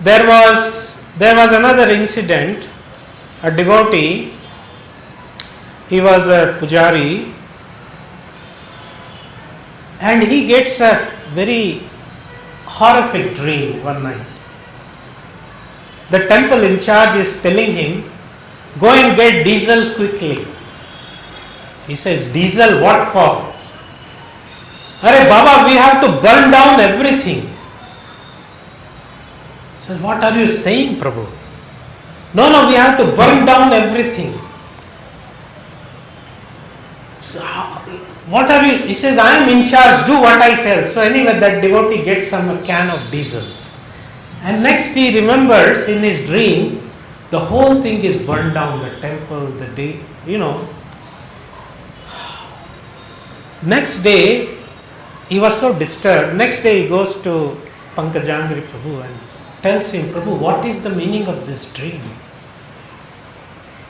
There was another incident. A devotee, he was a pujari, and he gets a very horrific dream one night. The temple in charge is telling him, go and get diesel quickly. He says, diesel what for? Arey Baba, we have to burn down everything. So what are you saying, Prabhu? No, we have to burn down everything. So what are you? He says, I am in charge, do what I tell. So anyway, that devotee gets some can of diesel. And next he remembers in his dream, the whole thing is burned down, the temple, the day, Next day, he was so disturbed. Next day he goes to Pankajangri Prabhu and tells him, Prabhu, what is the meaning of this dream?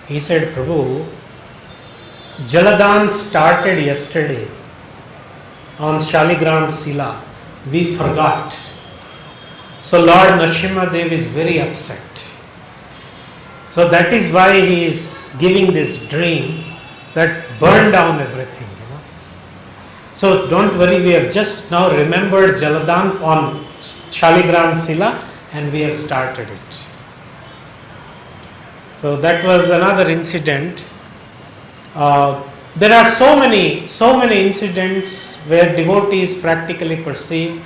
He said, Prabhu, Jaladan started yesterday on Shaligram Sila. We forgot. So Lord Nrsimha Dev is very upset. So that is why he is giving this dream that burn down everything. So don't worry, we have just now remembered Jaladan on Shaligram Sila and we have started it. So that was another incident. There are so many incidents where devotees practically perceive.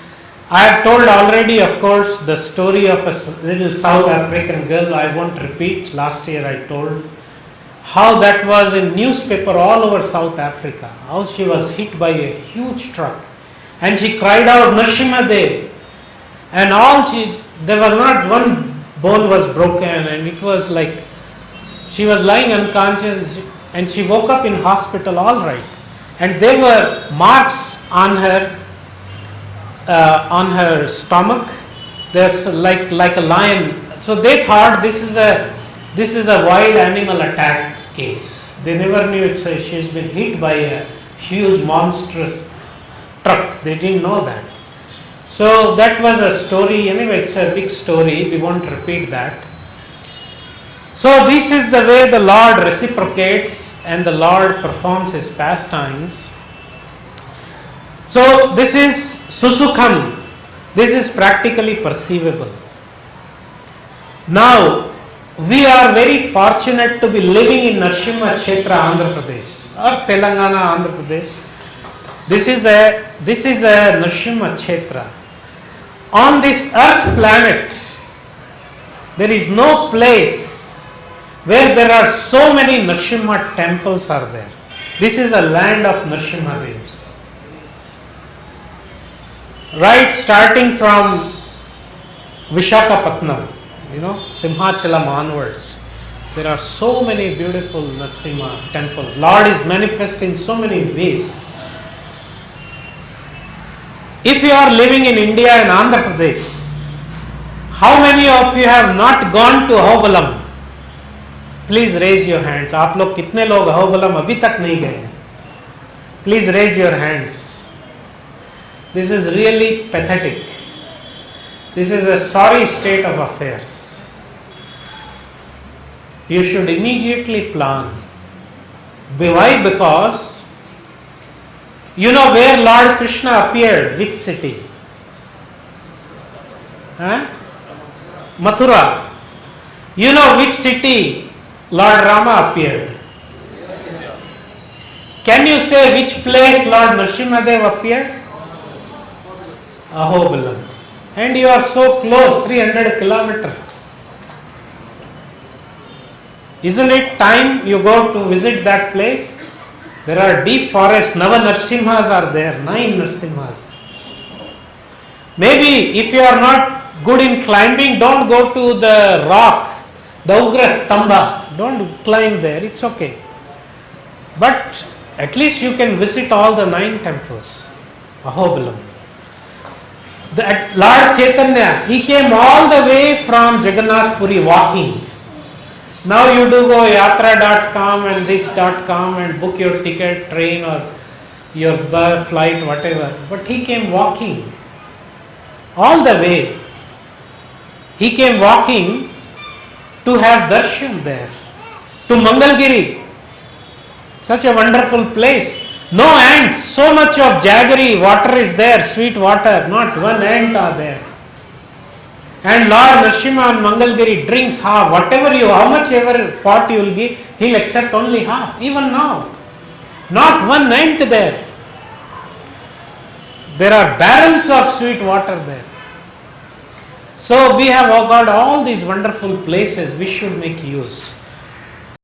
I have told already, of course, the story of a little South African girl. I won't repeat. Last year I told how that was in newspaper all over South Africa. How she was hit by a huge truck and she cried out, Nrsimha Dev. And there was not one bone was broken, and it was like she was lying unconscious and she woke up in hospital all right. And there were marks on her stomach. There's like a lion. So they thought this is a wild animal attack case. They never knew she's been hit by a huge monstrous truck. They didn't know that. So that was a story. Anyway, it's a big story. We won't repeat that. So this is the way the Lord reciprocates and the Lord performs His pastimes. So this is Susukham. This is practically perceivable. Now, we are very fortunate to be living in Nrsimha Kshetra, Andhra Pradesh, or Telangana, Andhra Pradesh. This is a Nrsimha Kshetra. On this earth planet, there is no place where there are so many Nrsimha temples are there. This is a land of Nrsimha Devs. Right, starting from Vishakhapatnam, Simhachalam onwards, there are so many beautiful Nrsimha temples. Lord is manifest in so many ways. If you are living in India and Andhra Pradesh, how many of you have not gone to Ahobalam? Please raise your hands. आप लोग कितने लोग अहोबलम अभी तक नहीं गए? Please raise your hands. This is really pathetic. This is a sorry state of affairs. You should immediately plan. Why? Because you know where Lord Krishna appeared, which city? Mathura. You know which city Lord Rama appeared? Can you say which place Lord Nrsimha Dev appeared? Ahobalam. And you are so close, 300 kilometers. Isn't it time you go to visit that place? There are deep forests, Nava Narsimhas are there, 9 Narsimhas. Maybe if you are not good in climbing, don't go to the rock, the Ugra Stamba. Don't climb there, it's okay. But at least you can visit all the 9 temples. Ahobalam. Lord Chaitanya, he came all the way from Jagannath Puri walking. Now you do go yatra.com and this.com and book your ticket, train or your flight, whatever. But he came walking all the way. He came walking to have darshan there, to Mangalgiri. Such a wonderful place. No ants, so much of jaggery water is there, sweet water, not one ant are there. And Lord Nrsimha on Mangalgiri drinks half, whatever you, how much ever pot you will give, he'll accept only half, even now. Not one ant there. There are barrels of sweet water there. So we have got all these wonderful places, we should make use.